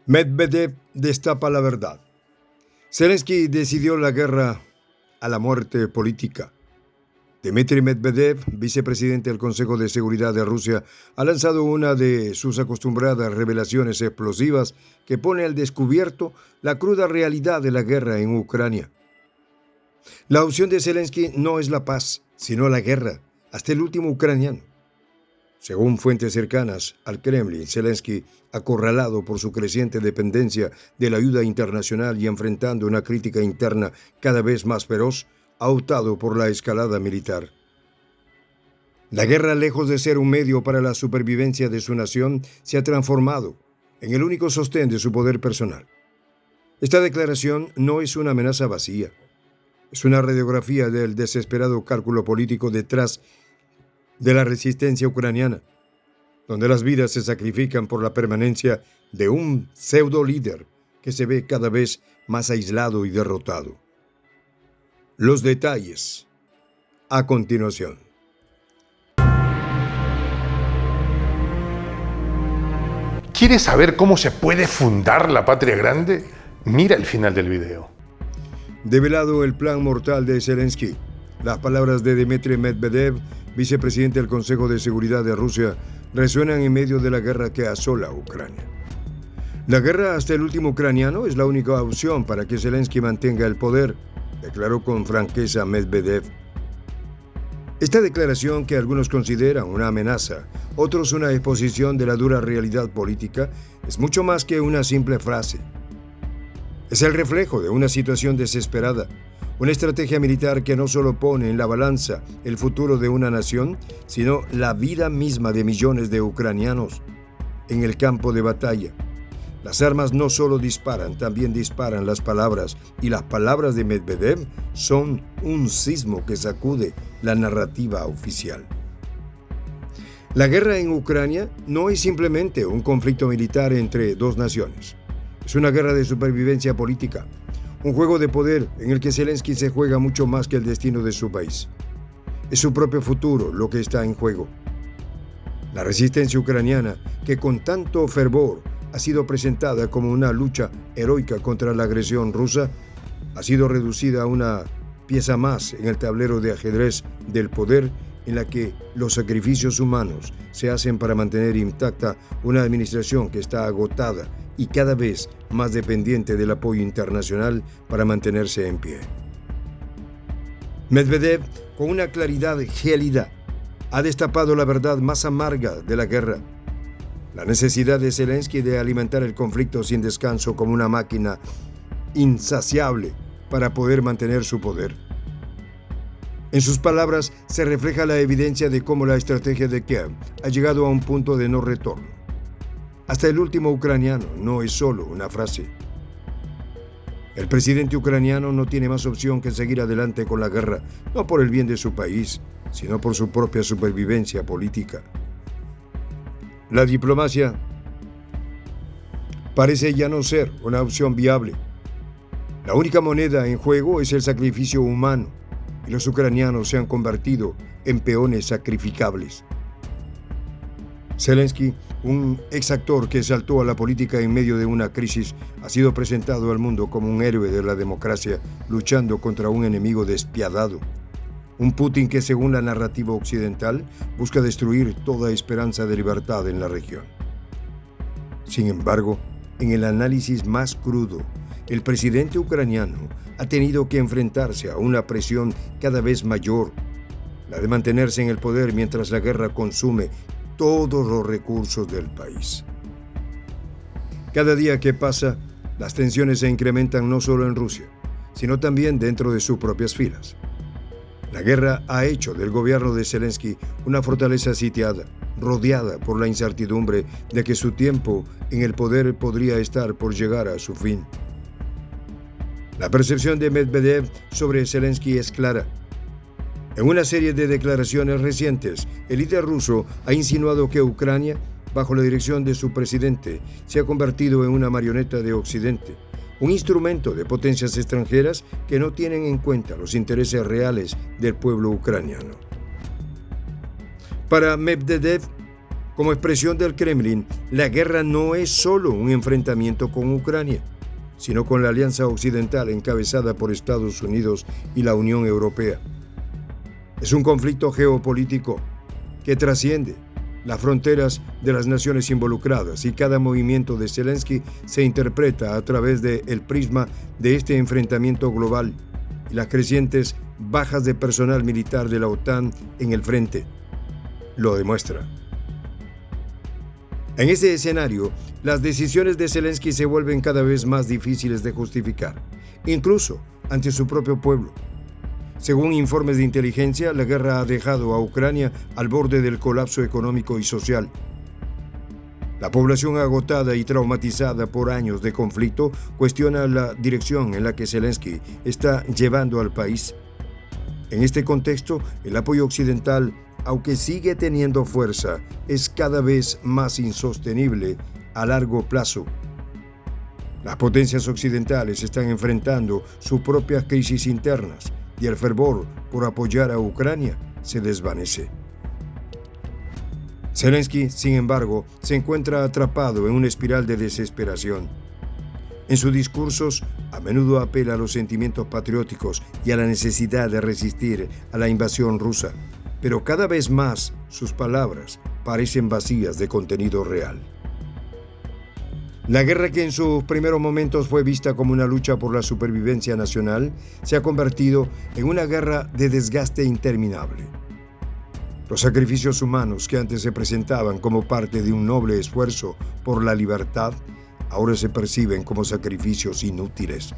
Medvedev destapa la verdad. Zelensky decidió la guerra a la muerte política. Dmitry Medvedev, vicepresidente del Consejo de Seguridad de Rusia, ha lanzado una de sus acostumbradas revelaciones explosivas que pone al descubierto la cruda realidad de la guerra en Ucrania. La opción de Zelensky no es la paz, sino la guerra, hasta el último ucraniano. Según fuentes cercanas al Kremlin, Zelensky, acorralado por su creciente dependencia de la ayuda internacional y enfrentando una crítica interna cada vez más feroz, ha optado por la escalada militar. La guerra, lejos de ser un medio para la supervivencia de su nación, se ha transformado en el único sostén de su poder personal. Esta declaración no es una amenaza vacía. Es una radiografía del desesperado cálculo político detrás de la resistencia ucraniana, donde las vidas se sacrifican por la permanencia de un pseudo líder que se ve cada vez más aislado y derrotado. Los detalles a continuación. ¿Quieres saber cómo se puede fundar la patria grande? Mira el final del video. Develado el plan mortal de Zelensky, las palabras de Dmitry Medvedev, vicepresidente del Consejo de Seguridad de Rusia, resuenan en medio de la guerra que asola a Ucrania. La guerra hasta el último ucraniano es la única opción para que Zelensky mantenga el poder, declaró con franqueza Medvedev. Esta declaración, que algunos consideran una amenaza, otros una exposición de la dura realidad política, es mucho más que una simple frase. Es el reflejo de una situación desesperada, una estrategia militar que no solo pone en la balanza el futuro de una nación, sino la vida misma de millones de ucranianos en el campo de batalla. Las armas no solo disparan, también disparan las palabras, y las palabras de Medvedev son un sismo que sacude la narrativa oficial. La guerra en Ucrania no es simplemente un conflicto militar entre dos naciones. Es una guerra de supervivencia política, un juego de poder en el que Zelensky se juega mucho más que el destino de su país. Es su propio futuro lo que está en juego. La resistencia ucraniana, que con tanto fervor ha sido presentada como una lucha heroica contra la agresión rusa, ha sido reducida a una pieza más en el tablero de ajedrez del poder, en la que los sacrificios humanos se hacen para mantener intacta una administración que está agotada y cada vez más dependiente del apoyo internacional para mantenerse en pie. Medvedev, con una claridad gélida, ha destapado la verdad más amarga de la guerra: la necesidad de Zelensky de alimentar el conflicto sin descanso como una máquina insaciable para poder mantener su poder. En sus palabras se refleja la evidencia de cómo la estrategia de Kiev ha llegado a un punto de no retorno. Hasta el último ucraniano no es solo una frase. El presidente ucraniano no tiene más opción que seguir adelante con la guerra, no por el bien de su país, sino por su propia supervivencia política. La diplomacia parece ya no ser una opción viable. La única moneda en juego es el sacrificio humano, y los ucranianos se han convertido en peones sacrificables. Zelensky, un exactor que saltó a la política en medio de una crisis, ha sido presentado al mundo como un héroe de la democracia luchando contra un enemigo despiadado. Un Putin que, según la narrativa occidental, busca destruir toda esperanza de libertad en la región. Sin embargo, en el análisis más crudo, el presidente ucraniano ha tenido que enfrentarse a una presión cada vez mayor, la de mantenerse en el poder mientras la guerra consume todos los recursos del país. Cada día que pasa, las tensiones se incrementan no solo en Rusia, sino también dentro de sus propias filas. La guerra ha hecho del gobierno de Zelensky una fortaleza sitiada, rodeada por la incertidumbre de que su tiempo en el poder podría estar por llegar a su fin. La percepción de Medvedev sobre Zelensky es clara. En una serie de declaraciones recientes, el líder ruso ha insinuado que Ucrania, bajo la dirección de su presidente, se ha convertido en una marioneta de Occidente, un instrumento de potencias extranjeras que no tienen en cuenta los intereses reales del pueblo ucraniano. Para Medvedev, Como expresión del Kremlin, la guerra no es solo un enfrentamiento con Ucrania, sino con la alianza occidental encabezada por Estados Unidos y la Unión Europea. Es un conflicto geopolítico que trasciende las fronteras de las naciones involucradas, y cada movimiento de Zelensky se interpreta a través del prisma de este enfrentamiento global y las crecientes bajas de personal militar de la OTAN en el frente lo demuestra. En ese escenario, las decisiones de Zelensky se vuelven cada vez más difíciles de justificar, incluso ante su propio pueblo. Según informes de inteligencia, la guerra ha dejado a Ucrania al borde del colapso económico y social. La población agotada y traumatizada por años de conflicto cuestiona la dirección en la que Zelensky está llevando al país. En este contexto, el apoyo occidental, aunque sigue teniendo fuerza, es cada vez más insostenible a largo plazo. Las potencias occidentales están enfrentando sus propias crisis internas y el fervor por apoyar a Ucrania se desvanece. Zelensky, sin embargo, se encuentra atrapado en una espiral de desesperación. En sus discursos, a menudo apela a los sentimientos patrióticos y a la necesidad de resistir a la invasión rusa, pero cada vez más sus palabras parecen vacías de contenido real. La guerra, que en sus primeros momentos fue vista como una lucha por la supervivencia nacional, se ha convertido en una guerra de desgaste interminable. Los sacrificios humanos que antes se presentaban como parte de un noble esfuerzo por la libertad, ahora se perciben como sacrificios inútiles.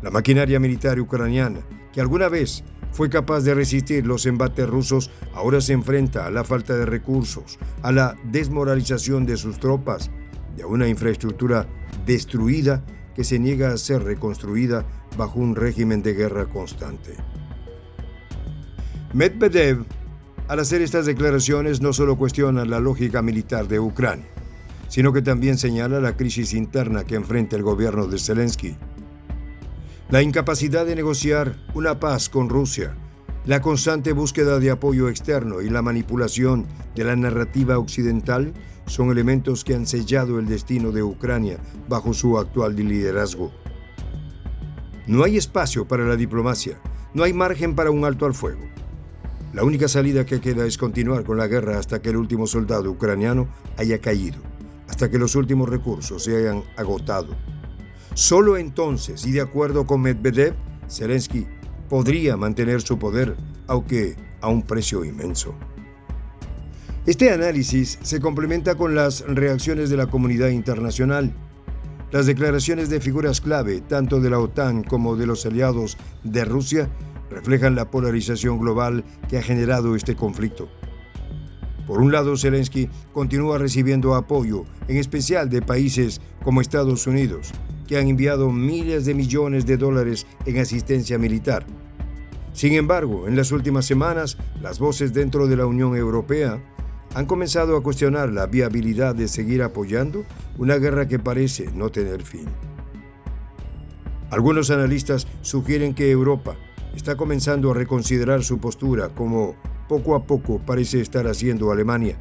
La maquinaria militar ucraniana, que alguna vez fue capaz de resistir los embates rusos, ahora se enfrenta a la falta de recursos, a la desmoralización de sus tropas y a una infraestructura destruida que se niega a ser reconstruida bajo un régimen de guerra constante. Medvedev, al hacer estas declaraciones, no solo cuestiona la lógica militar de Ucrania, sino que también señala la crisis interna que enfrenta el gobierno de Zelensky. La incapacidad de negociar una paz con Rusia, la constante búsqueda de apoyo externo y la manipulación de la narrativa occidental son elementos que han sellado el destino de Ucrania bajo su actual liderazgo. No hay espacio para la diplomacia, no hay margen para un alto al fuego. La única salida que queda es continuar con la guerra hasta que el último soldado ucraniano haya caído, hasta que los últimos recursos se hayan agotado. Solo entonces, y de acuerdo con Medvedev, Zelensky podría mantener su poder, aunque a un precio inmenso. Este análisis se complementa con las reacciones de la comunidad internacional. Las declaraciones de figuras clave, tanto de la OTAN como de los aliados de Rusia, reflejan la polarización global que ha generado este conflicto. Por un lado, Zelensky continúa recibiendo apoyo, en especial de países como Estados Unidos, que han enviado miles de millones de dólares en asistencia militar. Sin embargo, en las últimas semanas, las voces dentro de la Unión Europea han comenzado a cuestionar la viabilidad de seguir apoyando una guerra que parece no tener fin. Algunos analistas sugieren que Europa está comenzando a reconsiderar su postura, como poco a poco parece estar haciendo Alemania,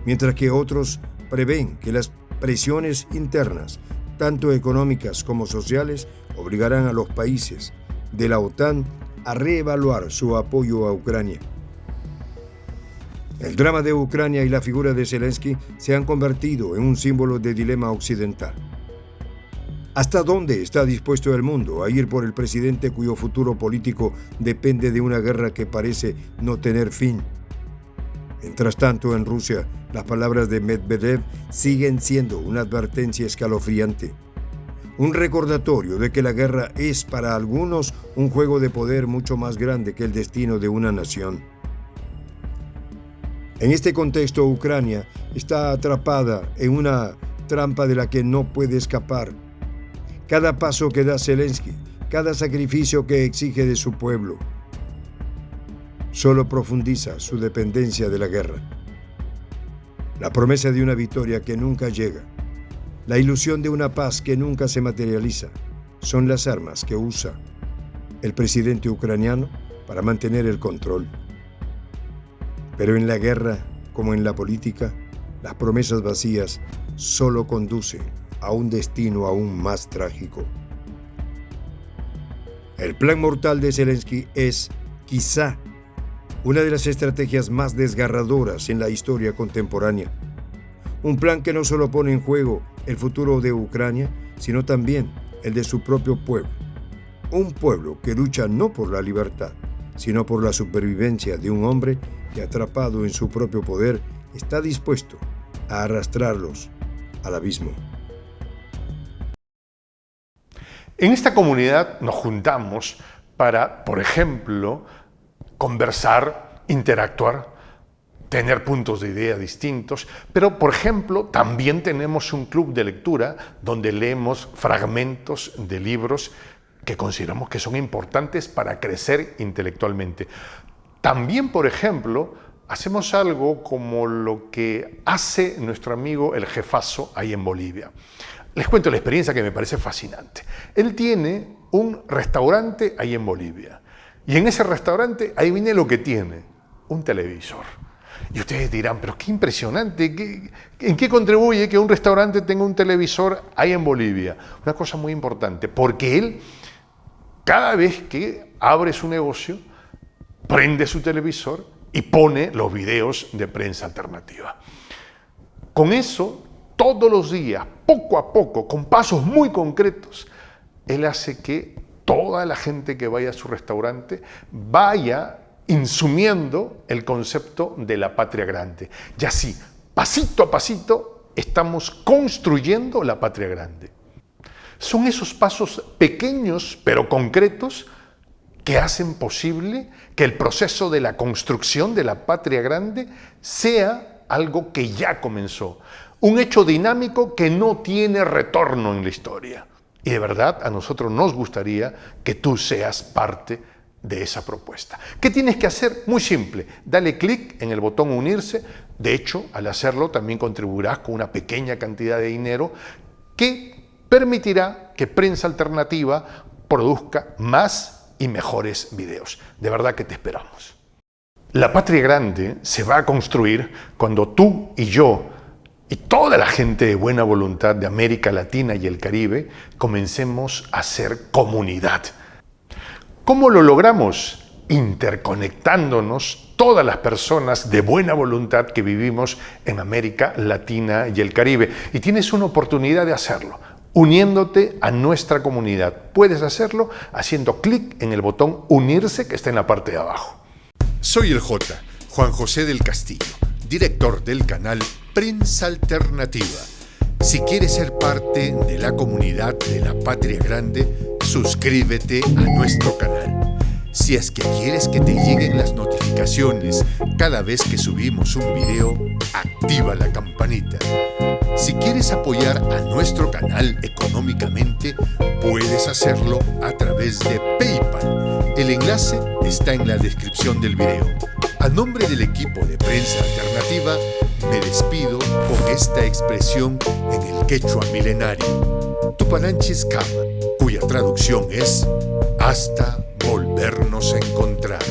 mientras que otros prevén que las presiones internas, tanto económicas como sociales, obligarán a los países de la OTAN a reevaluar su apoyo a Ucrania. El drama de Ucrania y la figura de Zelensky se han convertido en un símbolo de dilema occidental. ¿Hasta dónde está dispuesto el mundo a ir por el presidente cuyo futuro político depende de una guerra que parece no tener fin? Mientras tanto, en Rusia, las palabras de Medvedev siguen siendo una advertencia escalofriante. Un recordatorio de que la guerra es para algunos un juego de poder mucho más grande que el destino de una nación. En este contexto, Ucrania está atrapada en una trampa de la que no puede escapar. Cada paso que da Zelensky, cada sacrificio que exige de su pueblo, solo profundiza su dependencia de la guerra. La promesa de una victoria que nunca llega, la ilusión de una paz que nunca se materializa, son las armas que usa el presidente ucraniano para mantener el control. Pero en la guerra como en la política, las promesas vacías solo conducen a un destino aún más trágico. El plan mortal de Zelensky es, quizá, una de las estrategias más desgarradoras en la historia contemporánea. Un plan que no solo pone en juego el futuro de Ucrania, sino también el de su propio pueblo. Un pueblo que lucha no por la libertad, sino por la supervivencia de un hombre que, atrapado en su propio poder, está dispuesto a arrastrarlos al abismo. En esta comunidad nos juntamos para, por ejemplo, conversar, interactuar, tener puntos de idea distintos, pero, por ejemplo, también tenemos un club de lectura donde leemos fragmentos de libros que consideramos que son importantes para crecer intelectualmente. También, por ejemplo, hacemos algo como lo que hace nuestro amigo el jefazo ahí en Bolivia. Les cuento la experiencia que me parece fascinante. Él tiene un restaurante ahí en Bolivia. Y en ese restaurante, ahí viene lo que tiene, un televisor. Y ustedes dirán, pero qué impresionante, ¿en qué contribuye que un restaurante tenga un televisor ahí en Bolivia? Una cosa muy importante, porque él, cada vez que abre su negocio, prende su televisor y pone los videos de prensa alternativa. Con eso, todos los días, poco a poco, con pasos muy concretos, él hace que toda la gente que vaya a su restaurante vaya insumiendo el concepto de la patria grande. Y así, pasito a pasito, estamos construyendo la patria grande. Son esos pasos pequeños pero concretos que hacen posible que el proceso de la construcción de la patria grande sea algo que ya comenzó. Un hecho dinámico que no tiene retorno en la historia. Y de verdad a nosotros nos gustaría que tú seas parte de esa propuesta. ¿Qué tienes que hacer? Muy simple. Dale clic en el botón unirse. De hecho, al hacerlo también contribuirás con una pequeña cantidad de dinero que permitirá que Prensa Alternativa produzca más y mejores videos. De verdad que te esperamos. La patria grande se va a construir cuando tú y yo y toda la gente de buena voluntad de América Latina y el Caribe comencemos a ser comunidad. ¿Cómo lo logramos? Interconectándonos todas las personas de buena voluntad que vivimos en América Latina y el Caribe. Y tienes una oportunidad de hacerlo, uniéndote a nuestra comunidad. Puedes hacerlo haciendo clic en el botón unirse que está en la parte de abajo. Soy el J, Juan José del Castillo, director del canal Prensa Alternativa. Si quieres ser parte de la comunidad de la Patria Grande, suscríbete a nuestro canal. Si es que quieres que te lleguen las notificaciones cada vez que subimos un video, activa la campanita. Si quieres apoyar a nuestro canal económicamente, puedes hacerlo a través de PayPal. El enlace está en la descripción del video. A nombre del equipo de Prensa Alternativa, me despido con esta expresión en el quechua milenario, Tupananchis Kama, cuya traducción es hasta volvernos a encontrar.